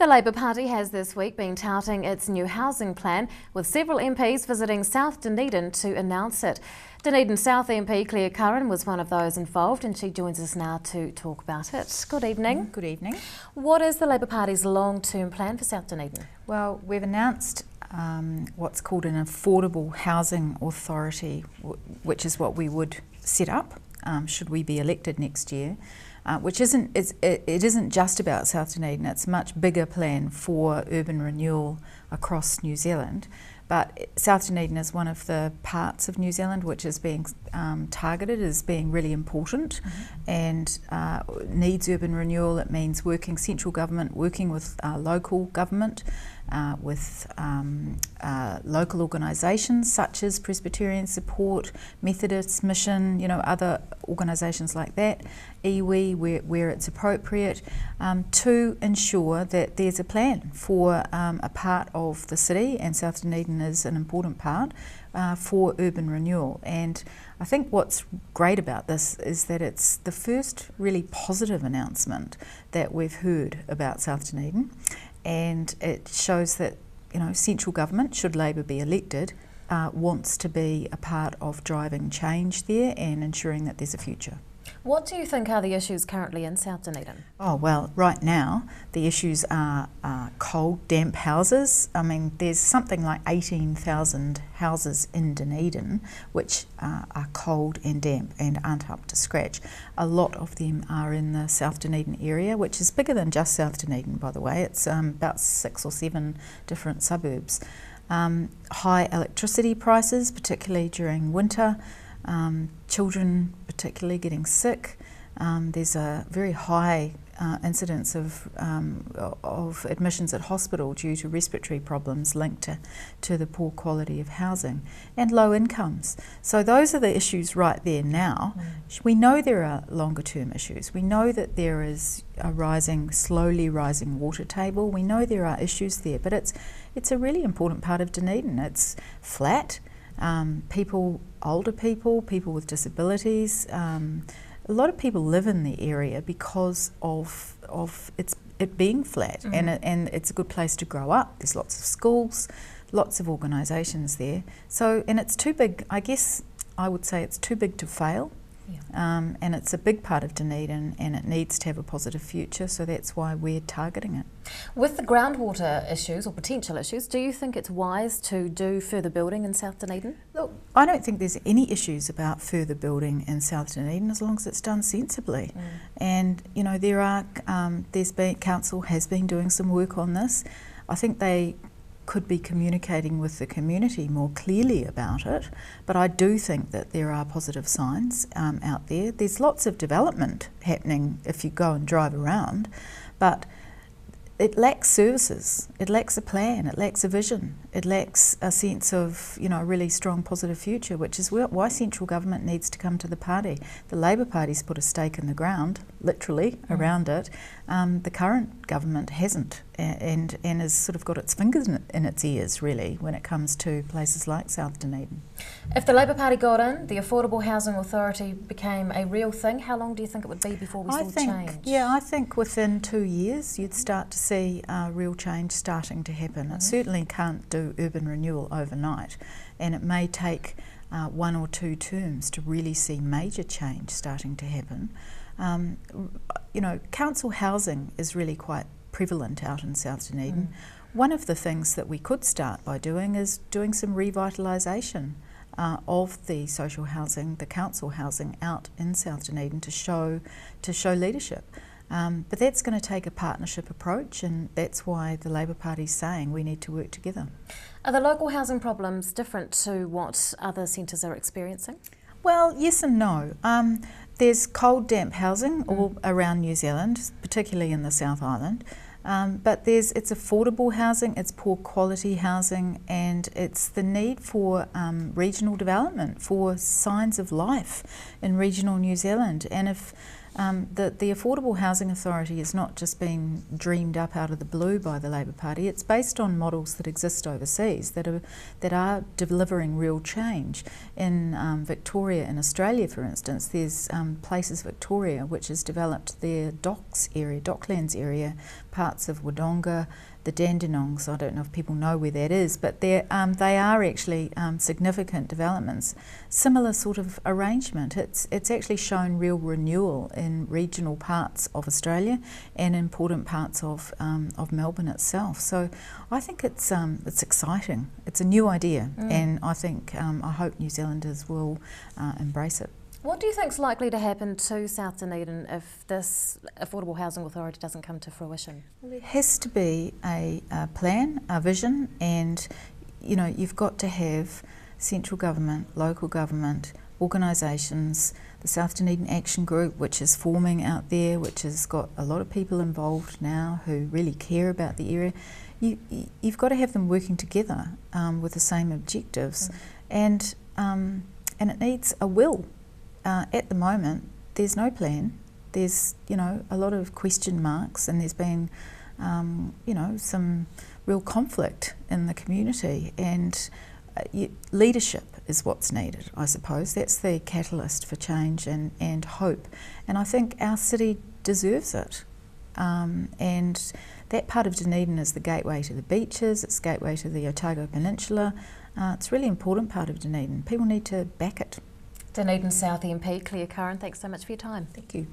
The Labor Party has this week been touting its new housing plan, with several MPs visiting South Dunedin to announce it. Dunedin South MP Clare Curran was one of those involved, and she joins us now to talk about it. Good evening. Good evening. What is the Labor Party's long-term plan for South Dunedin? Well, we've announced what's called an affordable housing authority, which is what we would set up should we be elected next year. Which isn't just about South Dunedin. It's a much bigger plan for urban renewal across New Zealand. But South Dunedin is one of the parts of New Zealand which is being targeted as being really important and needs urban renewal. It means working central government, working with local government, with local organisations such as Presbyterian Support, Methodist Mission, other organisations like that, iwi where it's appropriate, to ensure that there's a plan for a part of the city, and South Dunedin is an important part, for urban renewal. And I think what's great about this is that it's the first really positive announcement that we've heard about South Dunedin, and it shows that central government, should Labor be elected, wants to be a part of driving change there and ensuring that there's a future. What do you think are the issues currently in South Dunedin? Oh, well, right now the issues are cold, damp houses. I mean, there's something like 18,000 houses in Dunedin which are cold and damp and aren't up to scratch. A lot of them are in the South Dunedin area, which is bigger than just South Dunedin, by the way. It's about 6 or 7 different suburbs. High electricity prices, particularly during winter. Children particularly getting sick. There's a very high incidence of admissions at hospital due to respiratory problems linked to the poor quality of housing, and low incomes. So those are the issues right there now. We know there are longer term issues. We know that there is a slowly rising water table. We know there are issues there, but it's a really important part of Dunedin. It's flat. Older people, people with disabilities, a lot of people live in the area because of it being flat, and it's a good place to grow up. There's lots of schools, lots of organisations there. So, and it's too big, I guess I would say it's too big to fail. And it's a big part of Dunedin, and it needs to have a positive future, so that's why we're targeting it. With the groundwater issues or potential issues, do you think it's wise to do further building in South Dunedin? Look, I don't think there's any issues about further building in South Dunedin as long as it's done sensibly. And council has been doing some work on this. I think they could be communicating with the community more clearly about it, but I do think that there are positive signs out there. There's lots of development happening if you go and drive around, but it lacks services, it lacks a plan, it lacks a vision, it lacks a sense of a really strong positive future, which is why central government needs to come to the party. The Labor Party's put a stake in the ground, literally, around it. The current government hasn't, and has sort of got its fingers in its ears, really, when it comes to places like South Dunedin. If the Labor Party got in, the Affordable Housing Authority became a real thing, how long do you think it would be before we saw change? Yeah, I think within 2 years you'd start to see real change starting to happen. It certainly can't do urban renewal overnight, and it may take 1 or 2 terms to really see major change starting to happen. Council housing is really quite prevalent out in South Dunedin. One of the things that we could start by doing is doing some revitalisation of the social housing, the council housing out in South Dunedin to show leadership. But that's going to take a partnership approach, and that's why the Labor Party's saying we need to work together. Are the local housing problems different to what other centres are experiencing? Well, yes and no. There's cold, damp housing all around New Zealand, particularly in the South Island. But it's affordable housing, it's poor quality housing, and it's the need for regional development, for signs of life in regional New Zealand. And if the Affordable Housing Authority is not just being dreamed up out of the blue by the Labor Party, it's based on models that exist overseas that are delivering real change. In Victoria, in Australia for instance, there's Places Victoria which has developed their Docklands area parts of Wodonga, the Dandenongs. I don't know if people know where that is, but they are actually significant developments. Similar sort of arrangement. It's actually shown real renewal in regional parts of Australia and important parts of Melbourne itself. So I think it's exciting. It's a new idea, and I think I hope New Zealanders will embrace it. What do you think is likely to happen to South Dunedin if this Affordable Housing Authority doesn't come to fruition? Well, there has to be a plan, a vision, and you've got to have central government, local government, organisations, the South Dunedin Action Group, which is forming out there, which has got a lot of people involved now who really care about the area. You've got to have them working together with the same objectives, and it needs a will. At the moment, there's no plan. There's, a lot of question marks, and there's been, some real conflict in the community, and leadership is what's needed, I suppose. That's the catalyst for change and hope. And I think our city deserves it. And that part of Dunedin is the gateway to the beaches, it's the gateway to the Otago Peninsula. It's a really important part of Dunedin. People need to back it. Dunedin South MP Clare Curran, thanks so much for your time. Thank you.